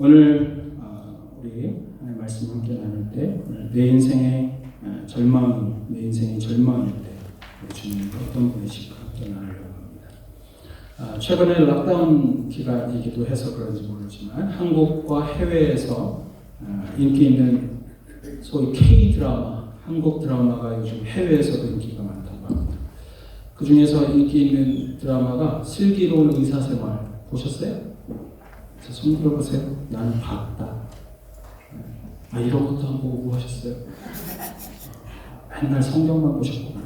오늘 우리 하나님의 말씀 함께 나눌 때 내 인생의 절망이 내 인생의 절망일 때 주님과 어떤 분이실까 함께 나누려고 합니다. 최근에 락다운 기간이기도 해서 그런지 모르지만 한국과 해외에서 인기 있는 소위 K-드라마, 한국 드라마가 요즘 해외에서도 인기가 많다고 합니다. 그 중에서 인기 있는 드라마가 슬기로운 의사생활 보셨어요? 손 들어보세요. 나는 봤다. 이런 것도 한번 보고 하셨어요? 맨날 성경만 보셨구나.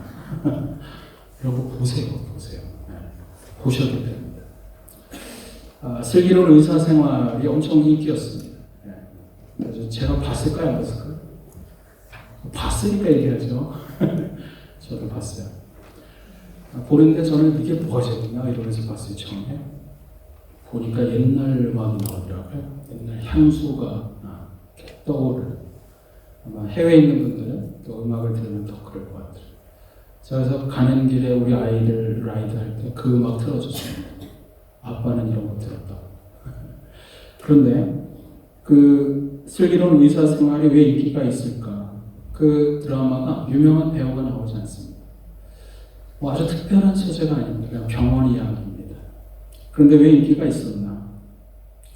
이런 거 보세요. 보셔도 됩니다. 슬기로운 의사생활이 엄청 인기였습니다. 그래서 제가 봤을까요? 안 봤을까요? 봤으니까 얘기하죠. 저도 봤어요. 보는데 저는 이게 뭐지구나 이러면서 봤어요. 처음에 보니까 옛날 음악이 나오더라고요. 옛날 향수가 떠오르는. 아마 해외에 있는 분들은 또 음악을 들으면 더 그럴 것 같아요. 그래서 가는 길에 우리 아이를 라이드할 때 그 음악 틀어줬습니다. 아빠는 이런 거 들었다. 그런데 그 슬기로운 의사생활이 왜 인기가 있을까? 그 드라마가 유명한 배우가 나오지 않습니다. 아주 특별한 소재가 아닙니다. 그냥 병원 이야기입니다. 그런데 왜 인기가 있었나?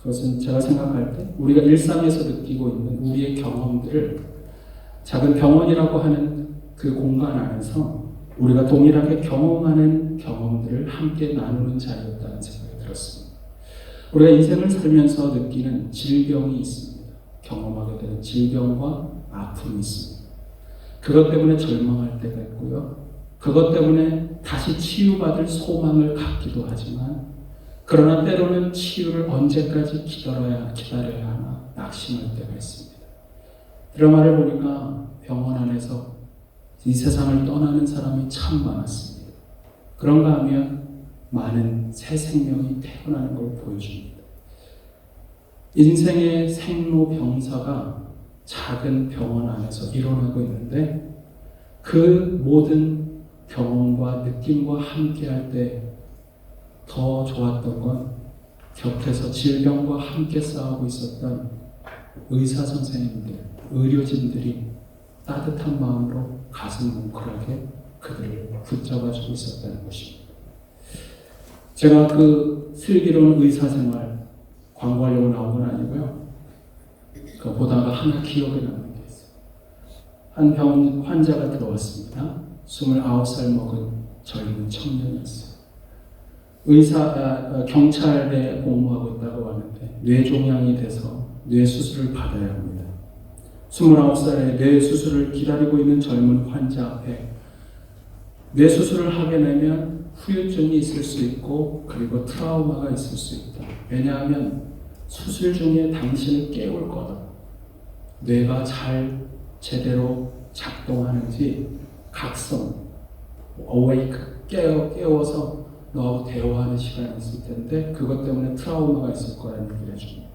그것은 제가 생각할 때 우리가 일상에서 느끼고 있는 우리의 경험들을 작은 병원이라고 하는 그 공간 안에서 우리가 동일하게 경험하는 경험들을 함께 나누는 자리였다는 생각이 들었습니다. 우리가 인생을 살면서 느끼는 질병이 있습니다. 경험하게 되는 질병과 아픔이 있습니다. 그것 때문에 절망할 때가 있고요. 그것 때문에 다시 치유받을 소망을 갖기도 하지만 그러나 때로는 치유를 언제까지 기다려야 하나 낙심할 때가 있습니다. 드라마를 보니까 병원 안에서 이 세상을 떠나는 사람이 참 많았습니다. 그런가 하면 많은 새 생명이 태어나는 걸 보여줍니다. 인생의 생로병사가 작은 병원 안에서 일어나고 있는데 그 모든 경험과 느낌과 함께할 때 더 좋았던 건 곁에서 질병과 함께 싸우고 있었던 의사 선생님들, 의료진들이 따뜻한 마음으로 가슴 뭉클하게 그들을 붙잡아주고 있었다는 것입니다. 제가 그 슬기로운 의사생활 광고하려고 나온 건 아니고요. 그거 보다가 하나 기억에 남는 게 있어요. 한 병원 환자가 들어왔습니다. 29살 먹은 젊은 청년이었어요. 경찰에 복무하고 있다고 하는데 뇌종양이 돼서 뇌수술을 받아야 합니다. 29살에 뇌수술을 기다리고 있는 젊은 환자 앞에 뇌수술을 하게 되면 후유증이 있을 수 있고 그리고 트라우마가 있을 수 있다. 왜냐하면 수술 중에 당신을 깨울 거다. 뇌가 잘 제대로 작동하는지 각성, awake, 깨워서 너하고 대화하는 시간이 있을 텐데 그것 때문에 트라우마가 있을 거라는 얘기를 해줍니다.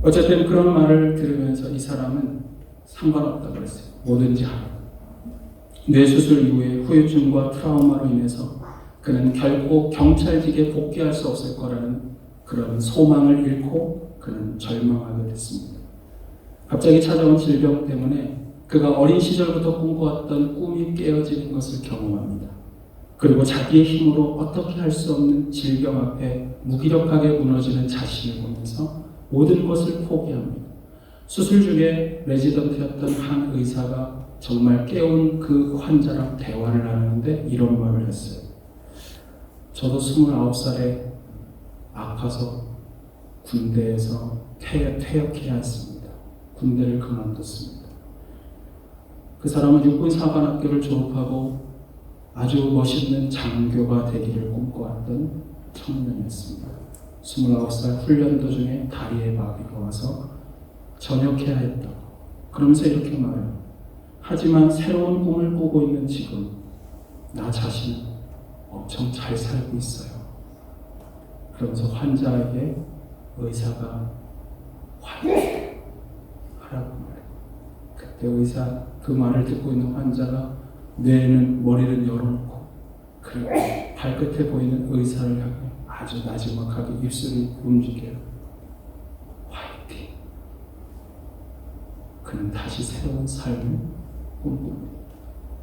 어쨌든 그런 말을 들으면서 이 사람은 상관없다고 그랬어요. 뭐든지 하라. 뇌수술 이후에 후유증과 트라우마로 인해서 그는 결코 경찰직에 복귀할 수 없을 거라는 그런 소망을 잃고 그는 절망하게 됐습니다. 갑자기 찾아온 질병 때문에 그가 어린 시절부터 꿈꿔왔던 꿈이 깨어지는 것을 경험합니다. 그리고 자기의 힘으로 어떻게 할 수 없는 질병 앞에 무기력하게 무너지는 자신을 보면서 모든 것을 포기합니다. 수술 중에 레지던트였던 한 의사가 정말 깨운 그 환자랑 대화를 나누는데 이런 말을 했어요. 저도 29살에 아파서 군대에서 퇴역해야 했습니다. 군대를 그만뒀습니다. 그 사람은 육군사관학교를 졸업하고 아주 멋있는 장교가 되기를 꿈꿔왔던 청년이었습니다. 29살 훈련 도중에 다리에 마비가 와서 전역해야 했다고. 그러면서 이렇게 말해요. 하지만 새로운 꿈을 꾸고 있는 지금 나 자신은 엄청 잘 살고 있어요. 그러면서 환자에게 의사가 하라고 말해요. 그때 의사 그 말을 듣고 있는 환자가 머리를 열어놓고 그리고 발끝에 보이는 의사를 향해 아주 나지막하게 입술이 움직여요. 나는 다시 새로운 삶을 꿈꿉니다.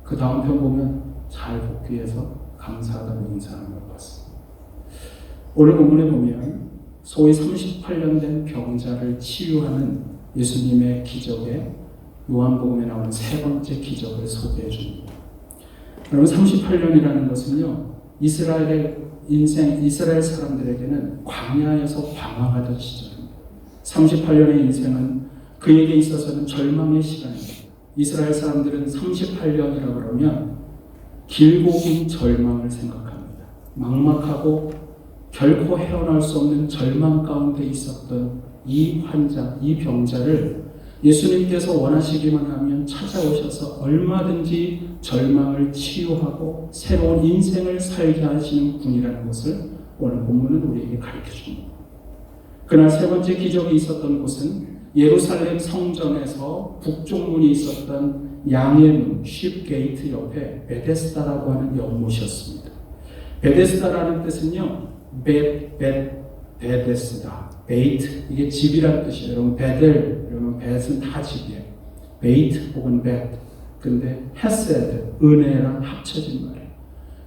그 다음 편 보면 잘 복귀해서 감사하다고 인사하는 걸 봤습니다. 오늘 본문에 보면 소위 38년 된 병자를 치유하는 예수님의 기적에 요한복음에 나오는 세 번째 기적을 소개해 줍니다. 여러분 38년이라는 것은요, 이스라엘 사람들에게는 광야에서 방황하던 시절입니다. 38년의 인생은 그에게 있어서는 절망의 시간입니다. 이스라엘 사람들은 38년이라고 그러면 길고 긴 절망을 생각합니다. 막막하고 결코 헤어날 수 없는 절망 가운데 있었던 이 환자, 이 병자를 예수님께서 원하시기만 하면 찾아오셔서 얼마든지 절망을 치유하고 새로운 인생을 살게 하시는 분이라는 것을 오늘 본문은 우리에게 가르쳐 줍니다. 그날 세 번째 기적이 있었던 곳은 예루살렘 성전에서 북쪽 문이 있었던 양의 문, 쉽 게이트 옆에 베데스다라고 하는 연못이었습니다. 베데스다라는 뜻은요, 베데스다, 베이트, 이게 집이라는 뜻이에요. 여러분 베델, 여러분 벳은 다 집이에요. 베이트 혹은 벳. 근데 헤세드, 은혜랑 합쳐진 말이에요.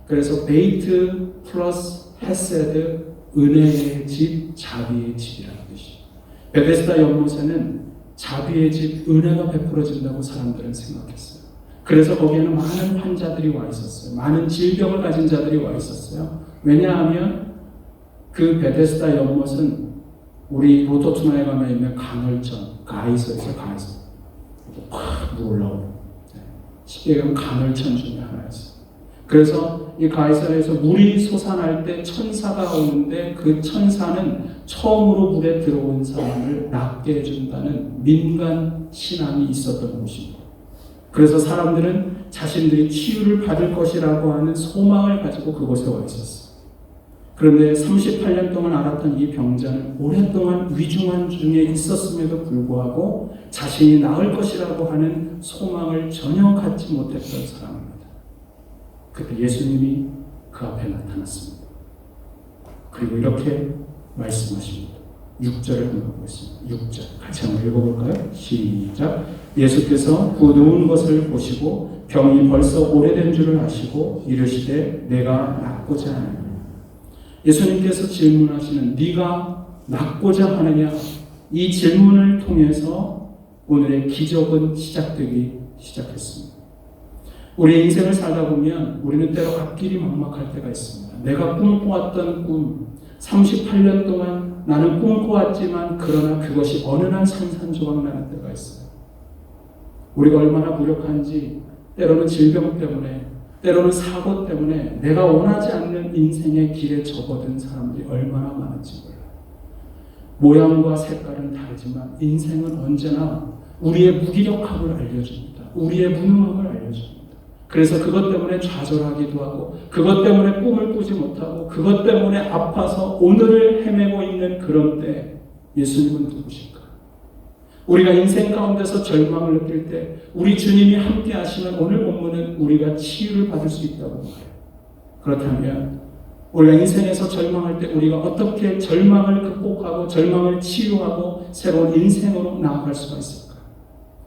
그래서 베이트 플러스 헤세드, 은혜의 집, 자비의 집이라는 뜻이에요. 베데스다 연못에는 자비의 집, 은혜가 베풀어진다고 사람들은 생각했어요. 그래서 거기에는 많은 환자들이 와 있었어요. 많은 질병을 가진 자들이 와 있었어요. 왜냐하면 그 베데스다 연못은 우리 로토트나에 가면 있는 간헐천, 가이서에서 가이서 확 물 올라오는, 쉽게 얘기하면 간헐천 중에 하나였어요. 그래서 이 가이사에서 물이 솟아날 때 천사가 오는데 그 천사는 처음으로 물에 들어온 사람을 낫게 해준다는 민간 신앙이 있었던 곳입니다. 그래서 사람들은 자신들이 치유를 받을 것이라고 하는 소망을 가지고 그곳에 와 있었어요. 그런데 38년 동안 앓았던 이 병자는 오랫동안 위중한 중에 있었음에도 불구하고 자신이 나을 것이라고 하는 소망을 전혀 갖지 못했던 사람입니다. 그때 예수님이 그 앞에 나타났습니다. 그리고 이렇게 말씀하십니다. 6절을 한번 보겠습니다. 6절 같이 한번 읽어볼까요? 시작. 예수께서 그 누운 것을 보시고 병이 벌써 오래된 줄을 아시고 이르시되 내가 낫고자 하느냐. 예수님께서 질문하시는 네가 낫고자 하느냐, 이 질문을 통해서 오늘의 기적은 시작되기 시작했습니다. 우리 인생을 살다 보면 우리는 때로 앞길이 막막할 때가 있습니다. 내가 꿈꿔왔던 꿈, 38년 동안 나는 꿈꿔왔지만 그러나 그것이 어느 날 산산조각 나는 때가 있어요. 우리가 얼마나 무력한지 때로는 질병 때문에, 때로는 사고 때문에 내가 원하지 않는 인생의 길에 접어든 사람들이 얼마나 많은지 몰라요. 모양과 색깔은 다르지만 인생은 언제나 우리의 무기력함을 알려줍니다. 우리의 무능함을 알려줍니다. 그래서 그것 때문에 좌절하기도 하고, 그것 때문에 꿈을 꾸지 못하고, 그것 때문에 아파서 오늘을 헤매고 있는 그런 때 예수님은 누구실까? 우리가 인생 가운데서 절망을 느낄 때 우리 주님이 함께 하시는 오늘 본문은 우리가 치유를 받을 수 있다고 말해요. 그렇다면 우리가 인생에서 절망할 때 우리가 어떻게 절망을 극복하고 절망을 치유하고 새로운 인생으로 나아갈 수가 있을까?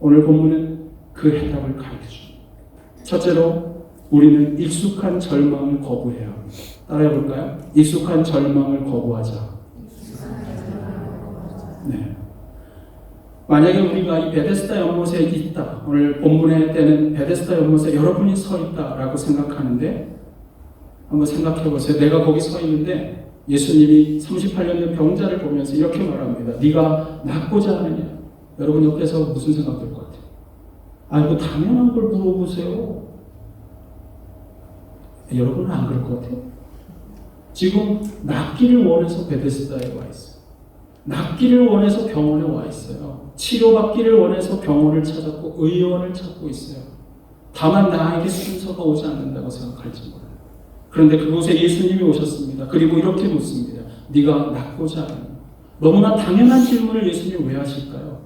오늘 본문은 그 해답을 가르쳐 줍니다. 첫째로 우리는 익숙한 절망을 거부해야 합니다. 따라해 볼까요? 익숙한 절망을 거부하자. 네. 만약에 우리가 이 베데스다 연못에 있다, 오늘 본문의 때는 베데스다 연못에 여러분이 서 있다라고 생각하는데, 한번 생각해 보세요. 내가 거기 서 있는데 예수님이 38년 된 병자를 보면서 이렇게 말합니다. 네가 낫고자 하느냐? 여러분 옆에서 무슨 생각 들 것 같아요? 아이고 당연한 걸 물어보세요. 여러분은 안 그럴 것 같아요? 지금 낫기를 원해서 베데스다에 와 있어요. 낫기를 원해서 병원에 와 있어요. 치료받기를 원해서 병원을 찾았고 의원을 찾고 있어요. 다만 나에게 순서가 오지 않는다고 생각할지 몰라요. 그런데 그곳에 예수님이 오셨습니다. 그리고 이렇게 묻습니다. 네가 낫고자 하느냐? 너무나 당연한 질문을 예수님이 왜 하실까요?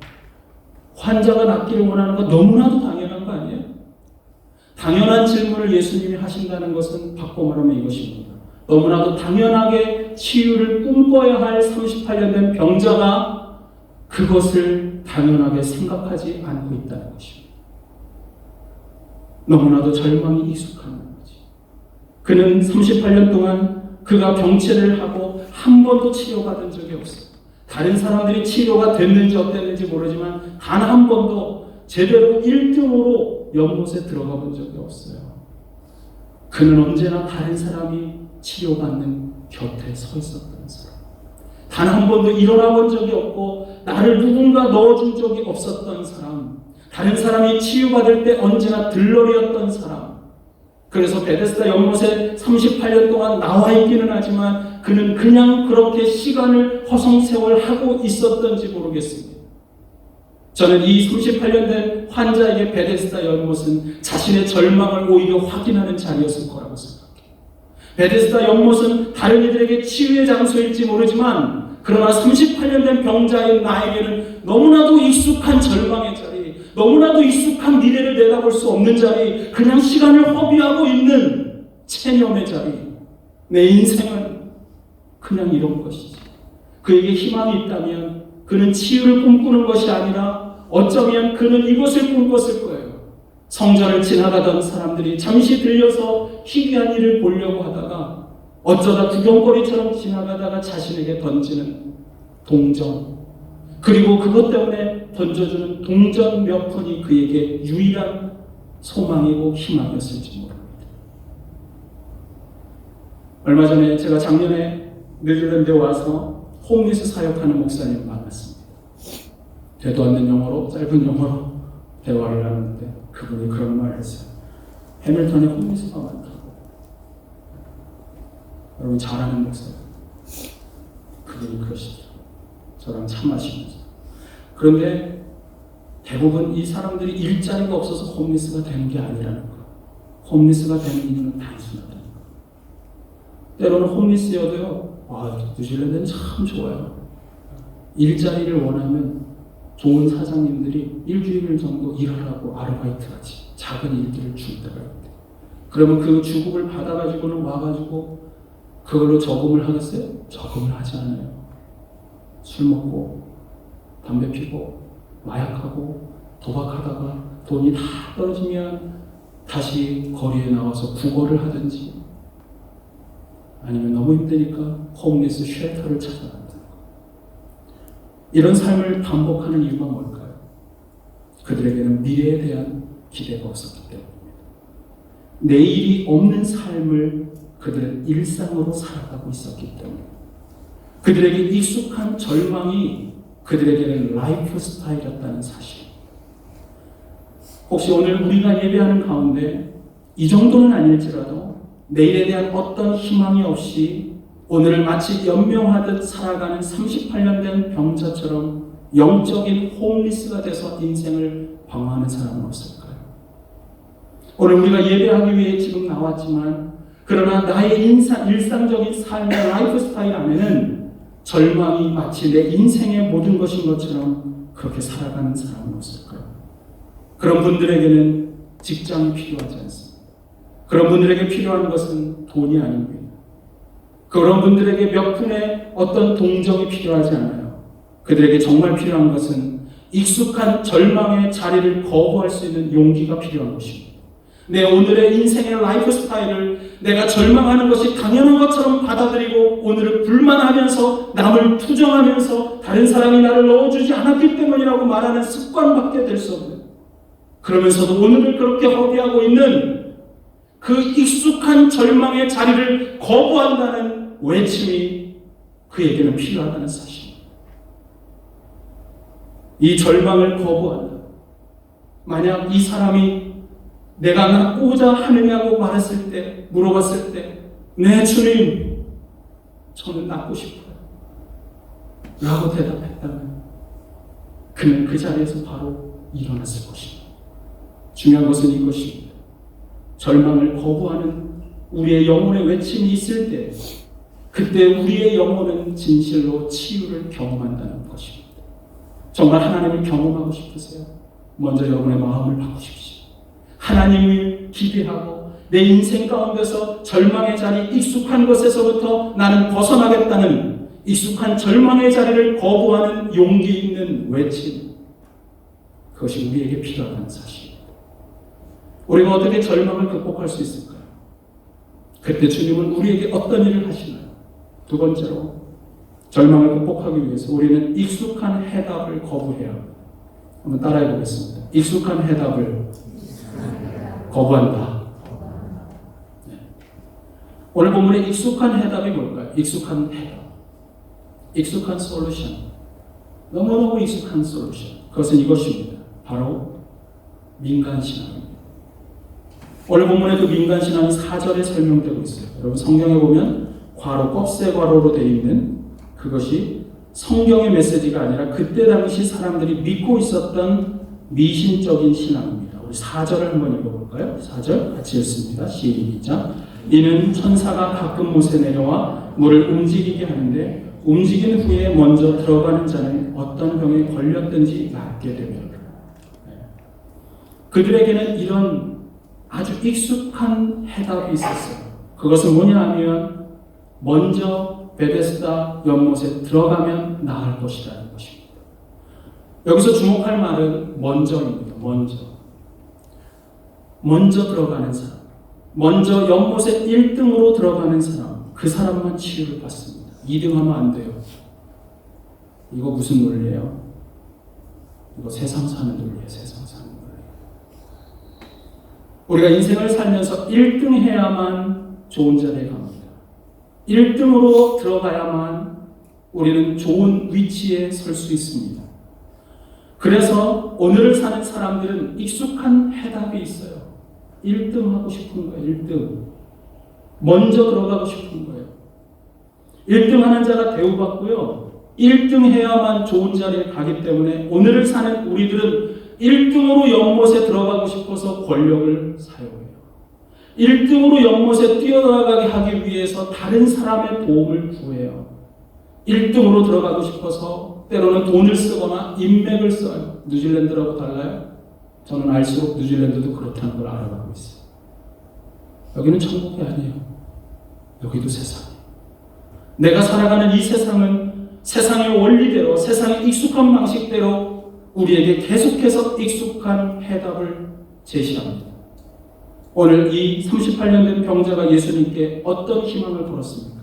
환자가 낫기를 원하는 건 너무나도 당연한 거 아니에요? 당연한 질문을 예수님이 하신다는 것은 바꿔 말하면 이것입니다. 너무나도 당연하게 치유를 꿈꿔야 할 38년 된 병자가 그것을 당연하게 생각하지 않고 있다는 것입니다. 너무나도 절망이 익숙한 거지. 그는 38년 동안 그가 병치를 하고 한 번도 치료받은 적이 없어요. 다른 사람들이 치료가 됐는지 어땠는지 모르지만 단 한 번도 제대로 1등으로 연못에 들어가 본 적이 없어요. 그는 언제나 다른 사람이 치료받는 곁에 서 있었던 사람. 단 한 번도 일어나 본 적이 없고 나를 누군가 넣어준 적이 없었던 사람. 다른 사람이 치유받을 때 언제나 들러리였던 사람. 그래서 베데스다 연못에 38년 동안 나와 있기는 하지만 그는 그냥 그렇게 시간을 허송세월하고 있었던지 모르겠습니다. 저는 이 38년 된 환자에게 베데스다 연못은 자신의 절망을 오히려 확인하는 자리였을 거라고 생각해요. 베데스다 연못은 다른 이들에게 치유의 장소일지 모르지만 그러나 38년 된 병자인 나에게는 너무나도 익숙한 절망의 자리, 너무나도 익숙한 미래를 내다볼 수 없는 자리, 그냥 시간을 허비하고 있는 체념의 자리. 내 인생은 그냥 이런 것이지. 그에게 희망이 있다면 그는 치유를 꿈꾸는 것이 아니라 어쩌면 그는 이것을 꿈꿨을 거예요. 성전을 지나가던 사람들이 잠시 들려서 희귀한 일을 보려고 하다가 어쩌다 구경거리처럼 지나가다가 자신에게 던지는 동전, 그리고 그것 때문에 던져주는 동전 몇 푼이 그에게 유일한 소망이고 희망이었을지 모릅니다. 얼마 전에 제가 작년에 뉴질랜드에 와서 홈리스 사역하는 목사님을 만났습니다. 되도 않는 영어로, 짧은 영어로 대화를 하는데 그분이 그런 말을 했어요. 해밀턴에 홈리스가 많다고. 여러분 잘 아는 목사예요. 그분이 그러시죠. 저랑 차 마시면서. 그런데 대부분 이 사람들이 일자리가 없어서 홈리스가 되는 게 아니라는 거. 홈리스가 되는 이유는 단순하다는 거. 때로는 홈리스여도요. 뉴질랜드는 참 좋아요. 일자리를 원하면 좋은 사장님들이 일주일 정도 일하라고 아르바이트하지. 작은 일들을 줄 때가 있대. 그러면 그 주급을 받아가지고는 와가지고 그걸로 저금을 하겠어요? 저금을 하지 않아요. 술 먹고 담배 피고 마약하고 도박하다가 돈이 다 떨어지면 다시 거리에 나와서 구걸을 하든지 아니면 너무 힘드니까 홈리스 쉘터를 찾아간다는 거. 이런 삶을 반복하는 이유가 뭘까요? 그들에게는 미래에 대한 기대가 없었기 때문입니다. 내일이 없는 삶을 그들은 일상으로 살아가고 있었기 때문입니다. 그들에게 익숙한 절망이 그들에게는 라이프 스타일이었다는 사실. 혹시 오늘 우리가 예배하는 가운데 이 정도는 아닐지라도 내일에 대한 어떤 희망이 없이 오늘을 마치 연명하듯 살아가는 38년 된 병자처럼 영적인 홈리스가 돼서 인생을 방황하는 사람은 없을까요? 오늘 우리가 예배하기 위해 지금 나왔지만 그러나 나의 일상적인 삶의 라이프 스타일 안에는 절망이 마치 내 인생의 모든 것인 것처럼 그렇게 살아가는 사람은 없을까요? 그런 분들에게는 직장이 필요하지 않습니다. 그런 분들에게 필요한 것은 돈이 아닙니다. 그런 분들에게 몇 푼의 어떤 동정이 필요하지 않아요. 그들에게 정말 필요한 것은 익숙한 절망의 자리를 거부할 수 있는 용기가 필요한 것입니다. 내 오늘의 인생의 라이프 스타일을 내가 절망하는 것이 당연한 것처럼 받아들이고 오늘을 불만하면서 남을 투정하면서 다른 사람이 나를 넣어주지 않았기 때문이라고 말하는 습관밖에 될 수 없는, 그러면서도 오늘을 그렇게 허비하고 있는 그 익숙한 절망의 자리를 거부한다는 외침이 그에게는 필요하다는 사실입니다. 이 절망을 거부한다. 만약 이 사람이 내가 낫고자 하느냐고 말했을 때, 물어봤을 때, 네 주님, 저는 낫고 싶어요 라고 대답했다면 그는 그 자리에서 바로 일어났을 것입니다. 중요한 것은 이것입니다. 절망을 거부하는 우리의 영혼의 외침이 있을 때 그때 우리의 영혼은 진실로 치유를 경험한다는 것입니다. 정말 하나님을 경험하고 싶으세요? 먼저 여러분의 마음을 바꾸십시오. 하나님을 기대하고 내 인생 가운데서 절망의 자리, 익숙한 것에서부터 나는 벗어나겠다는 익숙한 절망의 자리를 거부하는 용기 있는 외침, 그것이 우리에게 필요하다는 사실입니다. 우리가 어떻게 절망을 극복할 수 있을까요? 그때 주님은 우리에게 어떤 일을 하시나요? 두 번째로, 절망을 극복하기 위해서 우리는 익숙한 해답을 거부해야 합니다. 한번 따라해 보겠습니다. 익숙한 해답을 거부한다. 네. 오늘 본문의 익숙한 해답이 뭘까요? 익숙한 해답. 익숙한 솔루션. 너무너무 익숙한 솔루션. 그것은 이것입니다. 바로 민간신앙입니다. 오늘 본문의 그 민간신앙이 4절에 설명되고 있어요. 여러분 성경에 보면 괄호, 껍새 괄호로 되어 있는 그것이 성경의 메시지가 아니라 그때 당시 사람들이 믿고 있었던 미신적인 신앙입니다. 우리 4절을 한번 읽어볼까요? 4절 같이 읽습니다. 시작. 이는 천사가 가끔 못에 내려와 물을 움직이게 하는데 움직인 후에 먼저 들어가는 자는 어떤 병에 걸렸든지 낫게 되며 그들에게는 이런 아주 익숙한 해답이 있었어요. 그것은 뭐냐 하면 먼저 베데스다 연못에 들어가면 나을 것이라는 것입니다. 여기서 주목할 말은 먼저입니다. 먼저 들어가는 사람, 먼저 연못에 1등으로 들어가는 사람, 그 사람만 치유를 받습니다. 2등 하면 안 돼요. 이거 무슨 논리예요? 이거 세상 사는 논리예요. 세상 사는 논리. 우리가 인생을 살면서 1등 해야만 좋은 자리에 갑니다. 1등으로 들어가야만 우리는 좋은 위치에 설 수 있습니다. 그래서 오늘을 사는 사람들은 익숙한 해답이 있어요. 1등 하고 싶은 거예요. 1등. 먼저 들어가고 싶은 거예요. 1등 하는 자가 대우받고요. 1등 해야만 좋은 자리에 가기 때문에 오늘을 사는 우리들은 1등으로 연못에 들어가고 싶어서 권력을 사용해요. 1등으로 연못에 뛰어들어가게 하기 위해서 다른 사람의 도움을 구해요. 1등으로 들어가고 싶어서 때로는 돈을 쓰거나 인맥을 써요. 뉴질랜드라고 달라요? 저는 알수록 뉴질랜드도 그렇다는 걸 알아가고 있어요. 여기는 천국이 아니에요. 여기도 세상이에요. 내가 살아가는 이 세상은 세상의 원리대로, 세상의 익숙한 방식대로 우리에게 계속해서 익숙한 해답을 제시합니다. 오늘 이 38년 된 병자가 예수님께 어떤 희망을 걸었습니까?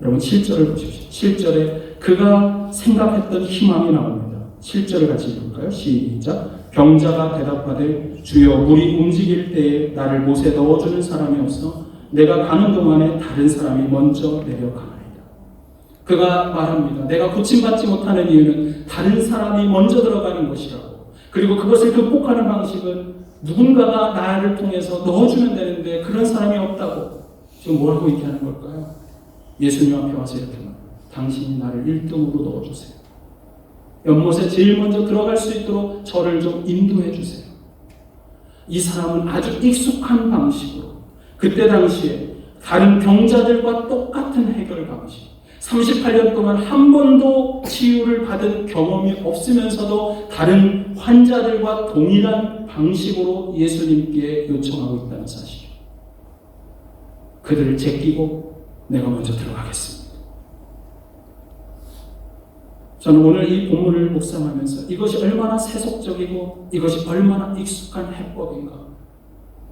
여러분 7절을 보십시오. 7절에 그가 생각했던 희망이 나옵니다. 7절을 같이 읽을까요? 시작. 병자가 대답하되 주여 물이 움직일 때에 나를 못에 넣어주는 사람이 없어 내가 가는 동안에 다른 사람이 먼저 내려가나이다. 그가 말합니다. 내가 고침받지 못하는 이유는 다른 사람이 먼저 들어가는 것이라고. 그리고 그것을 극복하는 방식은 누군가가 나를 통해서 넣어주면 되는데 그런 사람이 없다고. 지금 뭐라고 얘기하는 걸까요? 예수님 앞에 와서 이렇게 말합니다. 당신이 나를 1등으로 넣어주세요. 연못에 제일 먼저 들어갈 수 있도록 저를 좀 인도해 주세요. 이 사람은 아주 익숙한 방식으로 그때 당시에 다른 병자들과 똑같은 해결 방식, 38년 동안 한 번도 치유를 받은 경험이 없으면서도 다른 환자들과 동일한 방식으로 예수님께 요청하고 있다는 사실. 그들을 제끼고 내가 먼저 들어가겠습니다. 저는 오늘 이 본문을 묵상하면서 이것이 얼마나 세속적이고 이것이 얼마나 익숙한 해법인가.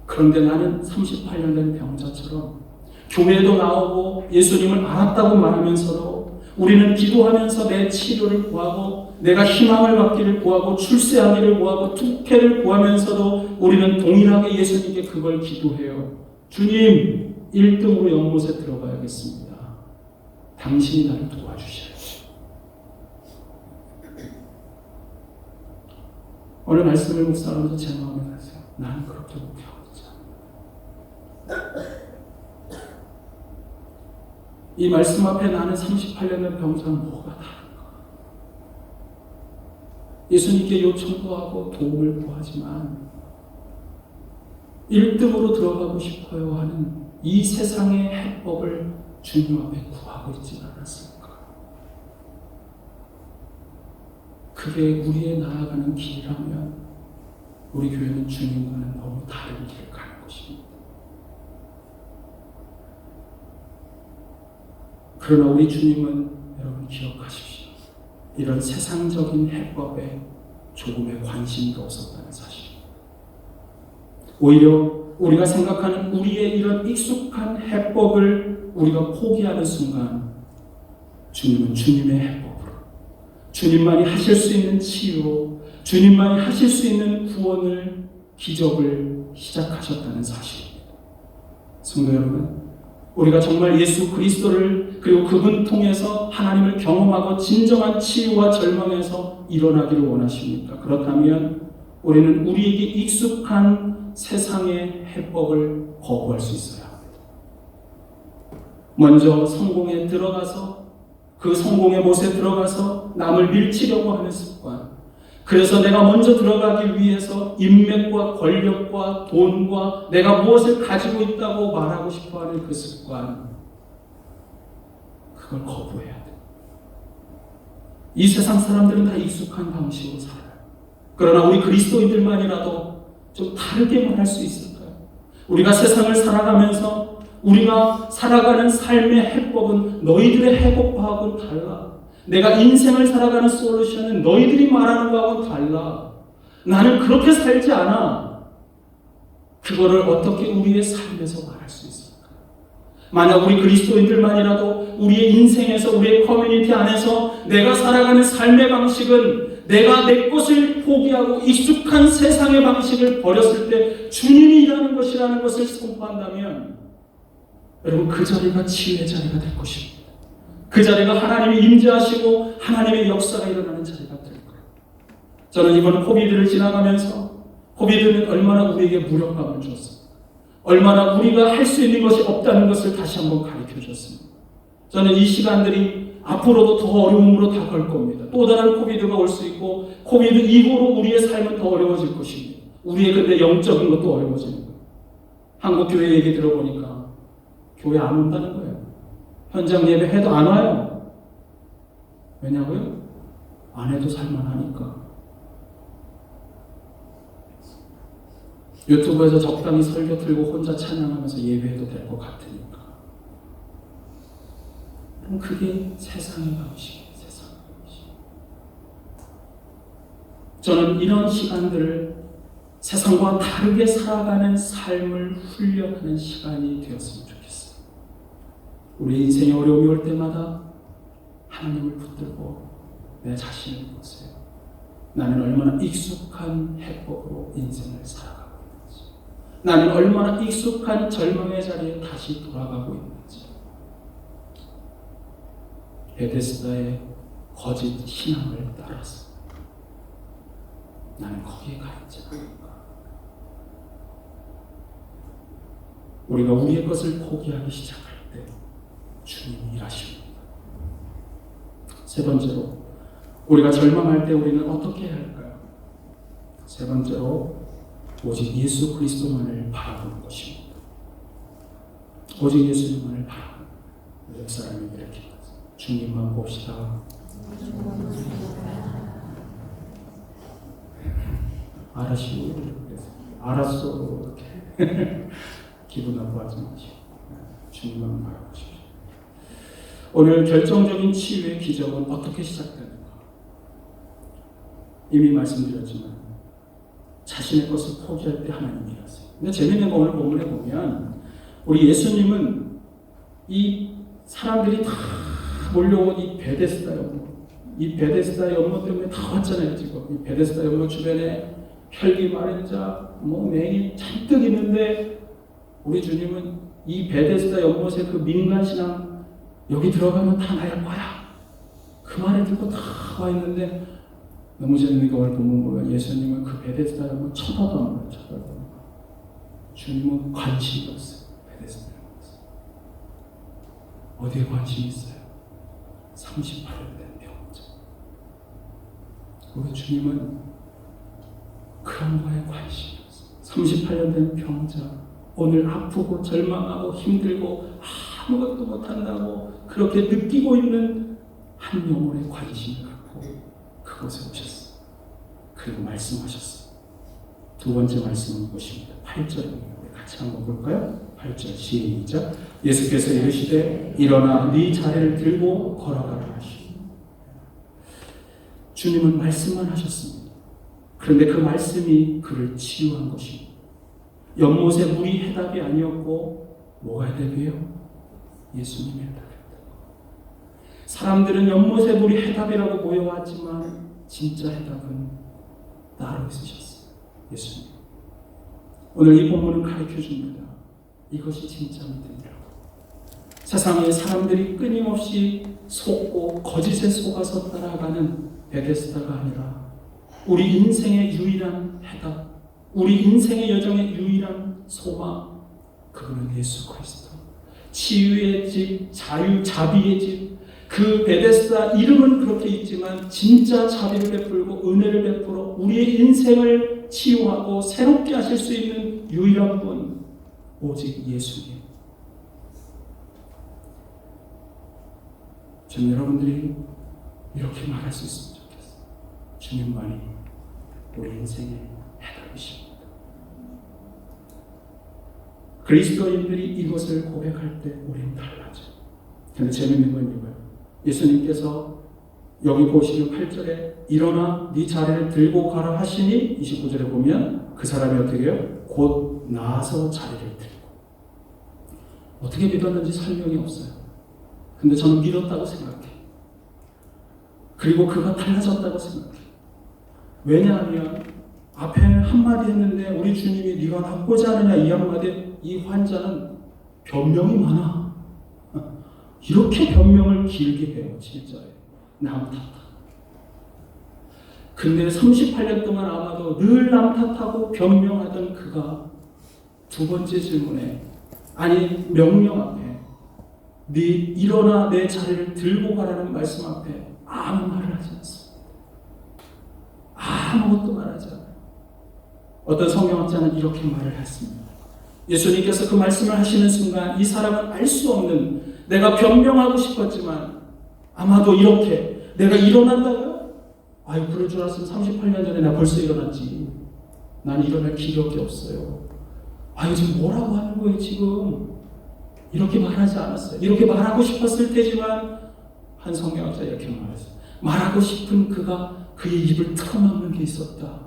그런데 나는 38년 된 병자처럼 교회도 나오고 예수님을 알았다고 말하면서도 우리는 기도하면서 내 치료를 구하고 내가 희망을 받기를 구하고 출세하기를 구하고 특혜를 구하면서도 우리는 동일하게 예수님께 그걸 기도해요. 주님, 1등으로 연못에 들어가야겠습니다. 당신이 나를 도와주셔야죠. 오늘 말씀을 묵상하면서 제 마음에 가세요. 나는 그렇게 목표하고 있지 않는다. 이 말씀 앞에 나는 38년의 병자는 뭐가 다른가? 예수님께 요청도 하고 도움을 구하지만 1등으로 들어가고 싶어요 하는 이 세상의 해법을 주님 앞에 구하고 있지 않았습니까? 그게 우리의 나아가는 길이라면 우리 교회는 주님과는 너무 다른 길을 가는 것입니다. 그러나 우리 주님은 여러분 여러분 기억하십시오. 이런 세상적인 해법에 조금의 관심도 없었다는 사실. 오히려 우리가 생각하는 우리의 이런 익숙한 해법을 우리가 포기하는 순간 주님은 주님의 해법으로, 주님만이 하실 수 있는 치유로, 주님만이 하실 수 있는 구원을, 기적을 시작하셨다는 사실입니다. 성도 여러분, 우리가 정말 예수 그리스도를 그리고 그분 통해서 하나님을 경험하고 진정한 치유와 절망에서 일어나기를 원하십니까? 그렇다면 우리는 우리에게 익숙한 세상의 해법을 거부할 수 있어야 합니다. 먼저 성공에 들어가서 그 성공의 못에 들어가서 남을 밀치려고 하는 습관, 그래서 내가 먼저 들어가기 위해서 인맥과 권력과 돈과 내가 무엇을 가지고 있다고 말하고 싶어하는 그 습관, 그걸 거부해야 돼. 이 세상 사람들은 다 익숙한 방식으로 살아요. 그러나 우리 그리스도인들만이라도 좀 다르게 말할 수 있을까요? 우리가 세상을 살아가면서 우리가 살아가는 삶의 해법은 너희들의 해법하고는 달라. 내가 인생을 살아가는 솔루션은 너희들이 말하는 거하고는 달라. 나는 그렇게 살지 않아. 그거를 어떻게 우리의 삶에서 말할 수 있을까? 만약 우리 그리스도인들만이라도 우리의 인생에서, 우리의 커뮤니티 안에서 내가 살아가는 삶의 방식은 내가 내 것을 포기하고 익숙한 세상의 방식을 버렸을 때 주님이 일하는 것이라는 것을 선포한다면 여러분, 그 자리가 치유의 자리가 될 것입니다. 그 자리가 하나님이 임재하시고 하나님의 역사가 일어나는 자리가 될 거예요. 저는 이번 코비드를 지나가면서 코비드는 얼마나 우리에게 무력감을 줬습니다. 얼마나 우리가 할 수 있는 것이 없다는 것을 다시 한번 가르쳐 줬습니다. 저는 이 시간들이 앞으로도 더 어려움으로 다가올 겁니다. 또 다른 코비드가 올 수 있고 코비드 이후로 우리의 삶은 더 어려워질 것입니다. 우리의 근데 영적인 것도 어려워지는 거예요. 한국 교회 얘기 들어보니까 교회 안 온다는 거예요. 현장 예배 해도 안 와요. 왜냐고요? 안 해도 살만하니까. 유튜브에서 적당히 설교 들고 혼자 찬양하면서 예배해도 될 것 같으니까. 그럼 그게 세상의 방식이에요. 세상의 방식. 저는 이런 시간들을 세상과 다르게 살아가는 삶을 훈련하는 시간이 되었으면 좋겠어요. 우리 인생에 어려움이 올 때마다 하나님을 붙들고 내 자신을 보세요. 나는 얼마나 익숙한 해법으로 인생을 살아가고 있는지, 나는 얼마나 익숙한 절망의 자리에 다시 돌아가고 있는지. 베데스다의 거짓 신앙을 따라서 나는 거기에 가 있지 않을까. 우리가 우리의 것을 포기하기 시작할 때 주님이 일하십니다. 세 번째로, 우리가 절망할 때 우리는 어떻게 해야 할까요? 세 번째로, 오직 예수 그리스도만을 바라보는 것입니다. 오직 예수님만을 바라보는. 옆 사람이 이렇게 주님만 봅시다. 알았시오. 알았어. 기분 나빠하지 마시고 주님만 바라보십시오. 오늘 결정적인 치유의 기적은 어떻게 시작되는가? 이미 말씀드렸지만 자신의 것을 포기할 때 하나님이 일하세요. 근데 재밌는 거 오늘 본문에 보면 우리 예수님은 이 사람들이 다 몰려온 이 베데스다 연못, 이 베데스다 연못 때문에 다 왔잖아요. 지금 이 베데스다 연못 주변에 혈기 마른 자, 맹이 잔뜩 있는데 우리 주님은 이 베데스다 연못의 그 민간 신앙, 여기 들어가면 다 나을 거야, 그 말을 듣고 다 와 있는데, 너무 재밌는 게 오늘 본문 보면 예수님은 그 베데스다 연못 쳐다도 안 봐요. 쳐다도 안 봐요. 주님은 관심이 없어요. 베데스다 연못 어디에 관심이 있어요? 38년 된 병자. 우리 주님은 그런 거에 관심이 없어요. 38년 된 병자, 오늘 아프고 절망하고 힘들고 아무것도 못한다고 그렇게 느끼고 있는 한 영혼에 관심을 갖고 그곳에 오셨어요. 그리고 말씀하셨어요. 두 번째 말씀은 무엇입니다? 8절입니다. 같이 한번 볼까요? 8절 시작. 예수께서 이르시되 일어나 네 자리를 들고 걸어가라 하시니 주님은 말씀만 하셨습니다. 그런데 그 말씀이 그를 치유한 것입니다. 연못의 물이 해답이 아니었고 뭐가 해답이에요? 예수님의 해답이었다. 사람들은 연못의 물이 해답이라고 모여왔지만 진짜 해답은 따로 있으셨어요. 예수님. 오늘 이 본문은 가르쳐줍니다. 이것이 진짜 믿음이라고. 세상에 사람들이 끊임없이 속고 거짓에 속아서 따라가는 베데스다가 아니라 우리 인생의 유일한 해답, 우리 인생의 여정의 유일한 소망, 그거는 예수 그리스도. 치유의 집, 자비의 집, 그 베데스다 이름은 그렇게 있지만 진짜 자비를 베풀고 은혜를 베풀어 우리의 인생을 치유하고 새롭게 하실 수 있는 유일한 분, 오직 예수님. 저는 여러분들이 이렇게 말할 수 있으면 좋겠어요. 주님만이 우리 인생의 해답이십니다. 그리스도인들이 이것을 고백할 때 우리는 달라져. 근데 재밌는 건 이거예요. 예수님께서 여기 보시면 8절에 일어나 네 자리를 들고 가라 하시니 29절에 보면 그 사람이 어떻게 해요? 곧 나아서 자리를 들고. 어떻게 믿었는지 설명이 없어요. 근데 저는 믿었다고 생각해. 그리고 그가 달라졌다고 생각해. 왜냐하면 앞에는 한마디 했는데 우리 주님이 네가 낫고자 하느냐 이 한마디, 이 환자는 변명이 많아. 이렇게 변명을 길게 해요. 7절에. 남 탓하고. 근데 38년 동안 아마도 늘 남 탓하고 변명하던 그가 두 번째 질문에, 아니 명령 앞에 네 일어나 내 자리를 들고 가라는 말씀 앞에 아무 말을 하지 않습니다. 아무것도 말하지 않아요. 어떤 성경학자는 이렇게 말을 했습니다. 예수님께서 그 말씀을 하시는 순간 이 사람은 알 수 없는, 내가 변명하고 싶었지만 아마도 이렇게 내가 일어난다고요? 아유 그럴 줄 알았으면 38년 전에 나 벌써 일어났지. 난 일어날 기력이 없어요. 아유 지금 뭐라고 하는 거예요 지금. 이렇게 말하지 않았어요. 이렇게 말하고 싶었을 때지만 한 성경학자 이렇게 말했어요. 말하고 싶은 그가 그의 입을 틀어막는 게 있었다.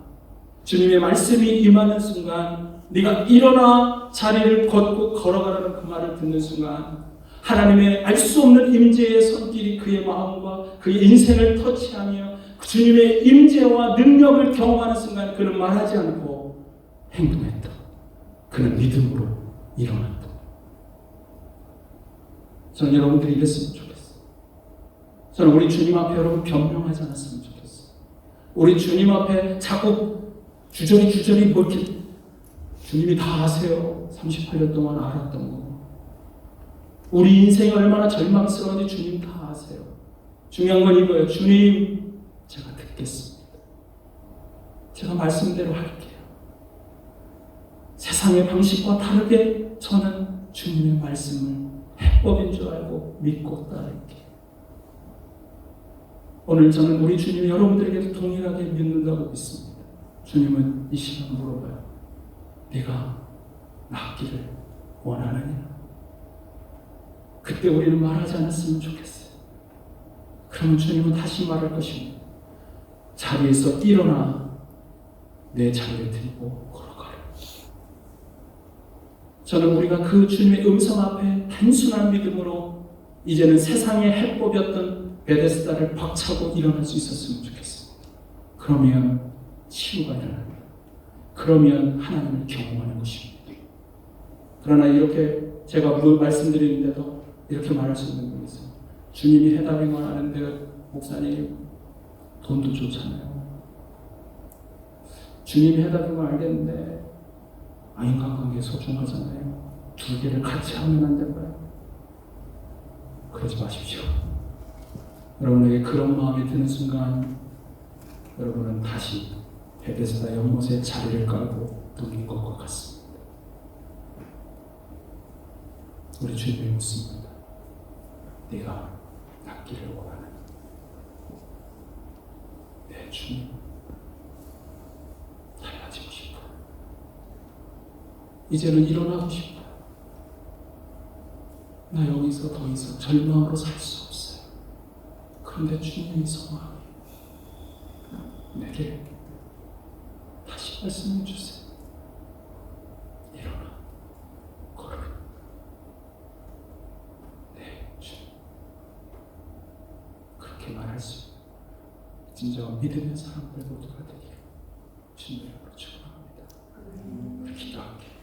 주님의 말씀이 임하는 순간 네가 일어나 자리를 걷고 걸어가라는 그 말을 듣는 순간 하나님의 알 수 없는 임재의 손길이 그의 마음과 그의 인생을 터치하며 주님의 임재와 능력을 경험하는 순간 그는 말하지 않고 행동했다. 그는 믿음으로 일어났다. 저는 여러분들이 이랬으면 좋겠어요. 저는 우리 주님 앞에 여러분 변명하지 않았으면 좋겠어요. 우리 주님 앞에 자꾸 주저리 뭐 이렇게 주님이 다 아세요. 38년 동안 알았던 거. 우리 인생이 얼마나 절망스러운지 주님 다 아세요. 중요한 건 이거예요. 주님, 제가 듣겠습니다. 제가 말씀대로 할게요. 세상의 방식과 다르게 저는 주님의 말씀을 해법인 줄 알고 믿고 따를게요. 오늘 저는 우리 주님이 여러분들에게도 동일하게 믿는다고 믿습니다. 주님은 이 시간 물어봐요. 네가 낫기를 원하느냐? 그때 우리는 말하지 않았으면 좋겠어요. 그러면 주님은 다시 말할 것입니다. 자리에서 일어나 내 자리를 들고 걸어가라. 저는 우리가 그 주님의 음성 앞에 단순한 믿음으로 이제는 세상의 해법이었던 베데스다를 박차고 일어날 수 있었으면 좋겠습니다. 그러면 치유가 일어납니다. 그러면 하나님을 경험하는 것입니다. 그러나 이렇게 제가 말씀드리는데도 이렇게 말할 수 있는 게 있어요. 주님이 해답인 건 아는데 목사님 돈도 좋잖아요. 주님이 해답인 건 알겠는데 인간관계 소중하잖아요. 두 개를 같이 하면 안 될까요? 그러지 마십시오. 여러분에게 그런 마음이 드는 순간 여러분은 다시 베데스다 연못에 자리를 깔고 누운 것과 같습니다. 우리 주님이 묻습니다. 네가 낫기를 원하는 내 주님, 달라지고 싶어. 이제는 일어나고 싶어. 나 여기서 더 이상 절망으로 살 수 없어요. 그런데 주님이 소망해. 내게 다시 말씀해 주세요. 일어나, 걸어라. 네, 주님. 그렇게 말할 수 있는 진정한 믿음의 사람들 모두가 되기를 주님의 이름으로 축원합니다. 우리 기도할게요.